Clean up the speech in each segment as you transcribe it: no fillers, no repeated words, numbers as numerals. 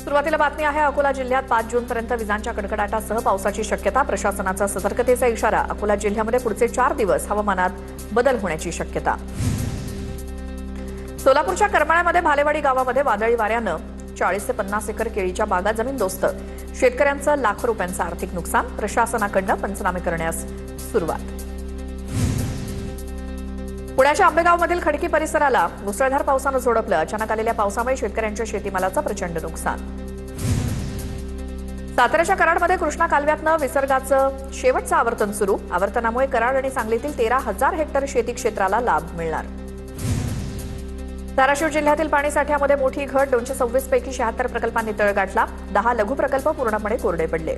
सुरुवातीला बातमी आहे अकोला जिल्ह्यात 5 जूनपर्यंत विजांच्या कडकडाटासह पावसाची शक्यता. प्रशासनाचा सतर्कतेचा इशारा. अकोला जिल्ह्यामध्ये पुढचे 4 दिवस हवामानात बदल होण्याची शक्यता. सोलापूरच्या करमाळ्यामध्ये भालेवाडी गावामध्ये वादळी वाऱ्यानं 40 ते 50 एकर केळीच्या बागा जमीनदोस्त. शेतकऱ्यांचं लाखो रुपयांचं आर्थिक नुकसान. प्रशासनाकडून पंचनामे करण्यास सुरुवात. पुण्याच्या आंबेगावमधील खडकी परिसराला मुसळधार पावसानं झोडपलं. अचानक आलेल्या पावसामुळे शेतकऱ्यांच्या शेतीमालाचं प्रचंड नुकसान. साताऱ्याच्या कराडमध्ये कृष्णा कालव्यातनं विसर्गाचं शेवटचं आवर्तन सुरू. आवर्तनामुळे कराड आणि सांगलीतील 13,000 हेक्टर शेती क्षेत्राला लाभ मिळणार. धाराशिव जिल्ह्यातील पाणीसाठ्यामध्ये मोठी घट. 226 पैकी 76 प्रकल्पांनी तळ गाठला. 10 लघु प्रकल्प पूर्णपणे कोरडे पडले.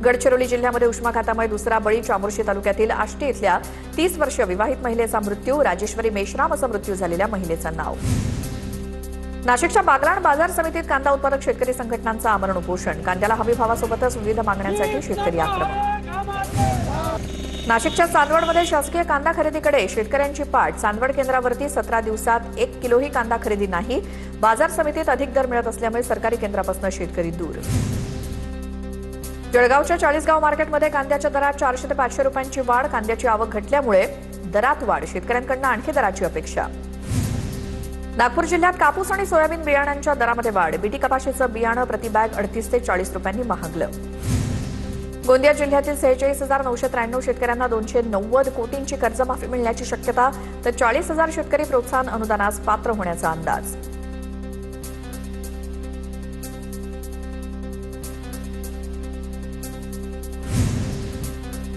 गडचिरोली जिल्ह्यामध्ये उष्माघातामुळे दुसरा बळी. चामोर्शी तालुक्यातील आष्टी इथल्या 30 वर्षीय विवाहित महिलेचा मृत्यू. राजेश्वरी मेश्राम असं मृत्यू झालेल्या महिलेचं नाव. नाशिकच्या बागलाण बाजार समितीत कांदा उत्पादक शेतकरी संघटनांचं आमरण उपोषण. कांद्याला हमी भावासोबतच विविध मागण्यांसाठी शेतकरी आक्रमक. नाशिकच्या चांदवडमध्ये शासकीय कांदा खरेदीकडे शेतकऱ्यांची पाठ. चांदवड केंद्रावरती 17 दिवसात 1 किलोही कांदा खरेदी नाही. बाजार समितीत अधिक दर मिळत असल्यामुळे सरकारी केंद्रापासून शेतकरी दूर. जळगावच्या 40 गाव मार्केटमध्ये कांद्याच्या दरात 400 ते 500 रुपयांची वाढ. कांद्याची आवक घटल्यामुळे दरात वाढ. शेतकऱ्यांकडून आणखी दराची अपेक्षा. नागपूर जिल्ह्यात कापूस आणि सोयाबीन बियाण्यांच्या दरामध्ये वाढ. बीटी कपाशीचं बियाणं प्रति बॅग 38 ते 40 रुपयांनी महागलं. गोंदिया जिल्ह्यातील 46,993 शेतकऱ्यांना 290 कोटींची कर्जमाफी मिळण्याची शक्यता. तर 40,000 शेतकरी प्रोत्साहन अनुदानास पात्र होण्याचा अंदाज.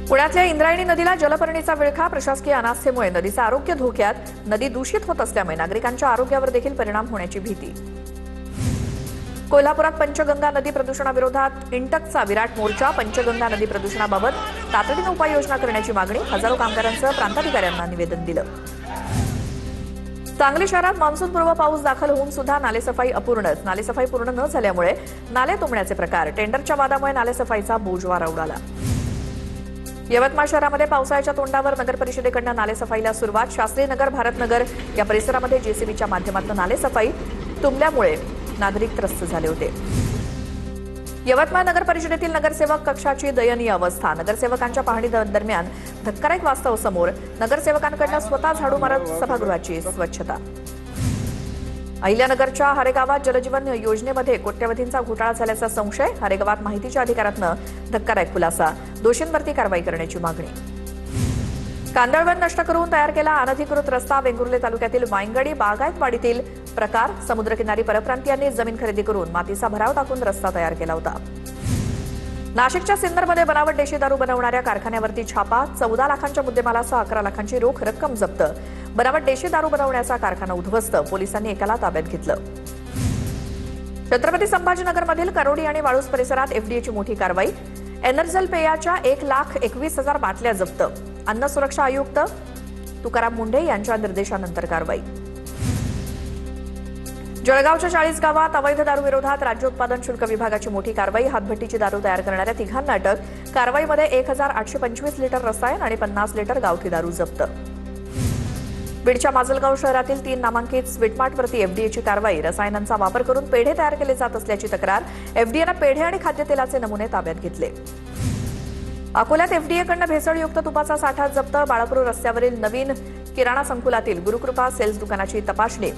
पुण्यातल्या इंद्रायणी नदीला जलपर्णीचा विळखा. प्रशासकीय अनास्थेमुळे नदीचं आरोग्य धोक्यात. नदी दूषित होत असल्यामुळे नागरिकांच्या आरोग्यावर देखील परिणाम होण्याची भीती. कोल्हापुरात पंचगंगा नदी प्रदूषणाविरोधात इंटकचा विराट मोर्चा. पंचगंगा नदी प्रदूषणाबाबत तातडीने उपाययोजना करण्याची मागणी. हजारो कामगारांचं प्रांताधिकाऱ्यांना निवेदन दिलं. सांगली शहरात मान्सूनपूर्व पाऊस दाखल होऊन सुद्धा नालेसफाई अपूर्णच. नालेसफाई पूर्ण न झाल्यामुळे नाले तुंबण्याचे प्रकार. टेंडरच्या वादामुळे नालेसफाईचा बोजवारा उडाला. यवतमाळ शहरामध्ये पावसाळ्याच्या तोंडावर नगर परिषदेकडून नालेसफाईला सुरुवात. शास्त्री नगर, भारतनगर या परिसरामध्ये जेसीबीच्या माध्यमातून नालेसफाई. तुंबल्यामुळे नागरिक त्रस्त झाले होते. यवतमाळ नगर परिषदेतील नगरसेवक कक्षाची दयनीय अवस्था. नगरसेवकांच्या पाहणी दरम्यान धक्कादायक वास्तव समोर. नगरसेवकांकडून स्वतः झाडू मारत सभागृहाची स्वच्छता. अहिल्यानगरच्या हरेगावात जलजीवन योजनेमध्ये कोट्यवधींचा घोटाळा झाल्याचा संशय. हरेगावात माहितीच्या अधिकारातनं धक्कादायक खुलासा. दोषींवरती कारवाई करण्याची मागणी. कांदळवन नष्ट करून तयार केला अनधिकृत रस्ता. वेंगुर्ले तालुक्यातील वायंगडी बागायतवाडीतील प्रकार. समुद्रकिनारी परप्रांतीयांनी जमीन खरेदी करून मातीचा भराव टाकून रस्ता तयार केला होता. नाशिकच्या सिन्नरमध्ये बनावट देशी दारू बनवणाऱ्या कारखान्यावरती छापा. 14 लाखांच्या मुद्देमालासह 11 लाखांची रोख रक्कम जप्त. बनावट देशी दारू बनवण्याचा कारखाना उद्ध्वस्त. पोलिसांनी एकाला ताब्यात घेतलं. छत्रपती संभाजीनगरमधील करोडी आणि वाळूस परिसरात एफडीएची मोठी कारवाई. एनर्जल पेयाच्या 1,21,000 बाटल्या जप्त. अन्न सुरक्षा आयुक्त तुकाराम मुंढे यांच्या निर्देशानंतर कारवाई. जळगावच्या 40 गावात अवैध दारू विरोधात राज्य उत्पादन शुल्क विभागाची मोठी कारवाई. हातभट्टीची दारू तयार करणाऱ्या 3 अटक. कारवाईमध्ये 1,825 लिटर रसायन आणि 50 लिटर गावठी दारू जप्त. बीडच्या माजलगाव शहरातील 3 नामांकित स्वीटमार्टवरती एफडीएची कारवाई. रसायनांचा वापर करून पेढे तयार केले जात असल्याची तक्रार. एफडीएनं पेढे आणि खाद्यतेलाचे नमुने ताब्यात घेतले. अकोल्यात एफडीएकडून भेसळयुक्त तुपाचा साठा जप्त. बाळापूर रस्त्यावरील नवीन किराणा संकुलातील गुरुकृपा सेल्स दुकानाची तपासणी.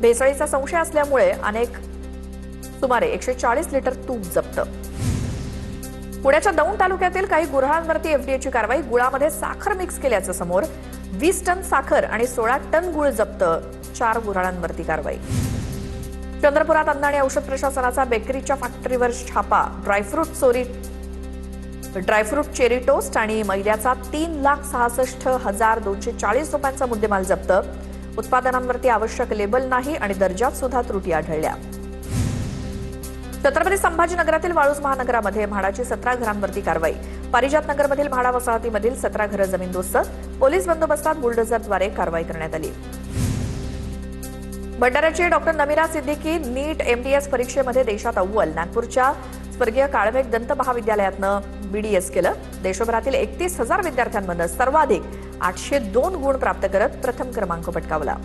भेसळीचा संशय असल्यामुळे सुमारे 140 लिटर तूप जप्त. पुण्याच्या दौंड तालुक्यातील काही गुऱ्हाळांवरती एफडीएची कारवाई. गुळामध्ये साखर मिक्स केल्याचं समोर. 20 टन साखर आणि 16 टन गुळ जप्त. 4 गुऱ्हाळांवरती कारवाई. चंद्रपुरात अन्न आणि औषध प्रशासनाचा बेकरीच्या फॅक्टरीवर छापा. ड्रायफ्रूट चेरी टोस्ट आणि मैद्याचा 3,66,240 रुपयांचा मुद्देमाल जप्त. उत्पादनांवरती आवश्यक लेबल नाही आणि दर्जात सुद्धा त्रुटी आढळल्या. छत्रपती संभाजीनगरातील वाळूस महानगरामध्ये म्हाडाची 17 घरांवरती कारवाई. पारिजात नगरमधील म्हाडा वसाहतीमधील 17 घरं जमीनदोस्त. पोलीस बंदोबस्तात बुलडोझरद्वारे कारवाई करण्यात आली. भंडाऱ्याची डॉक्टर नमिरा सिद्दीकी नीट एमडीएस परीक्षेमध्ये देशात अव्वल. नागपूरच्या स्वर्गीय काळमेघ दंत महाविद्यालयातनं बीडीएस केलं. देशभरातील 31,000 विद्यार्थ्यांमधून सर्वाधिक 802 गुण प्राप्त करत प्रथम क्रमांक पटकावला.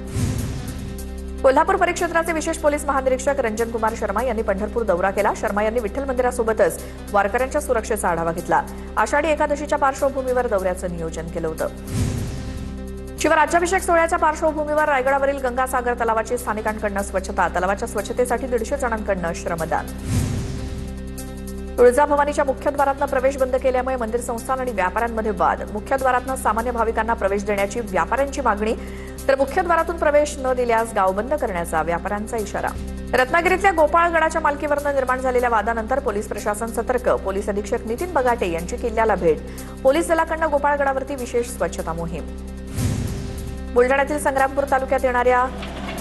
कोल्हापूर परिक्षेत्राचे विशेष पोलीस महानिरीक्षक रंजन कुमार शर्मा यांनी पंढरपूर दौरा केला. शर्मा यांनी विठ्ठल मंदिरासोबतच वारकऱ्यांच्या सुरक्षेचा आढावा घेतला. आषाढी एकादशीच्या पार्श्वभूमीवर दौऱ्याचं नियोजन केलं होतं. शिवराज्याभिषेक सोहळ्याच्या पार्श्वभूमीवर रायगडावरील गंगासागर तलावाची स्थानिकांकडून स्वच्छता. तलावाच्या स्वच्छतेसाठी 150 जणांकडून श्रमदान. तुळजाभवानीच्या मुख्यद्वारातनं प्रवेश बंद केल्यामुळे मंदिर संस्थान आणि व्यापाऱ्यांमध्ये वाद. मुख्यद्वारातनं सामान्य भाविकांना प्रवेश देण्याची व्यापाऱ्यांची मागणी, तर मुख्यद्वारातून प्रवेश न दिल्यास गाव बंद करण्याचा व्यापाऱ्यांचा इशारा. रत्नागिरीतल्या गोपाळगडाच्या मालकीवरनं निर्माण झालेल्या वादानंतर पोलीस प्रशासन सतर्क. पोलीस अधीक्षक नितीन बगाटे यांची किल्ल्याला भेट. पोलीस दलाकडून गोपाळगडावरती विशेष स्वच्छता मोहीम. बुलढाण्यातील संग्रामपूर तालुक्यात येणाऱ्या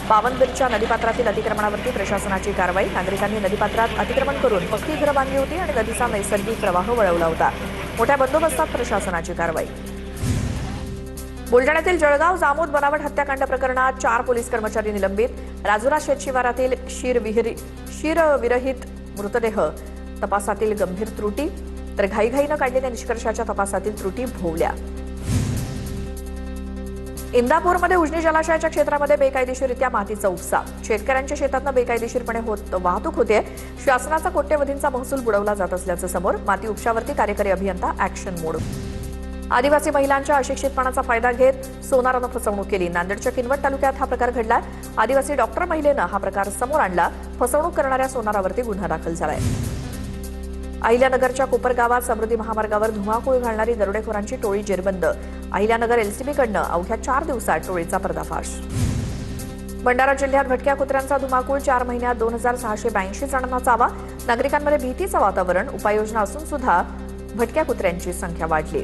पावनबीरच्या नदीपात्रातील अतिक्रमणावरती प्रशासनाची कारवाई. नागरिकांनी नदीपात्रात अतिक्रमण करून पक्की घरं बांधली होती आणि नदीचा नैसर्गिक प्रवाह वळवला होता. मोठ्या बंदोबस्तात प्रशासनाची कारवाई. बुलढाण्यातील जळगाव जामोद बनावट हत्याकांड प्रकरणात 4 पोलीस कर्मचारी निलंबित. राजुरा शेतशिवारातील शीरविरहित मृतदेह तपासातील गंभीर त्रुटी, तर घाईघाईनं काढलेल्या निष्कर्षाच्या तपासातील त्रुटी भोवल्या. इंदापूरमध्ये उजनी जलाशयाच्या क्षेत्रामध्ये बेकायदेशीररित्या मातीचा उपसा. शेतकऱ्यांच्या शेतातनं बेकायदेशीरपणे वाहतूक होते. शासनाचा कोट्यवधींचा महसूल बुडवला जात असल्याचं समोर. माती उपशावरती कार्यकारी अभियंता ॲक्शन मोड. आदिवासी महिलांच्या अशिक्षितपणाचा फायदा घेत सोनारानं फसवणूक केली. नांदेडच्या किनवट तालुक्यात हा प्रकार घडला. आदिवासी डॉक्टर महिलेनं हा प्रकार समोर आणला. फसवणूक करणाऱ्या सोनारावरती गुन्हा दाखल झालाय. अहिल्यानगरच्या कोपर गावात समृद्धी महामार्गावर धुमाकूळ घालणारी दरोडेखोरांची टोळी जेरबंद. अहिल्यानगर एलसीबीकडनं अवघ्या 4 दिवसात टोळीचा पर्दाफाश. भंडारा जिल्ह्यात भटक्या कुत्र्यांचा धुमाकूळ. 4 महिन्यात 2682 जणांना चावा. नागरिकांमध्ये भीतीचं वातावरण. उपाययोजना असून सुद्धा भटक्या कुत्र्यांची संख्या वाढली.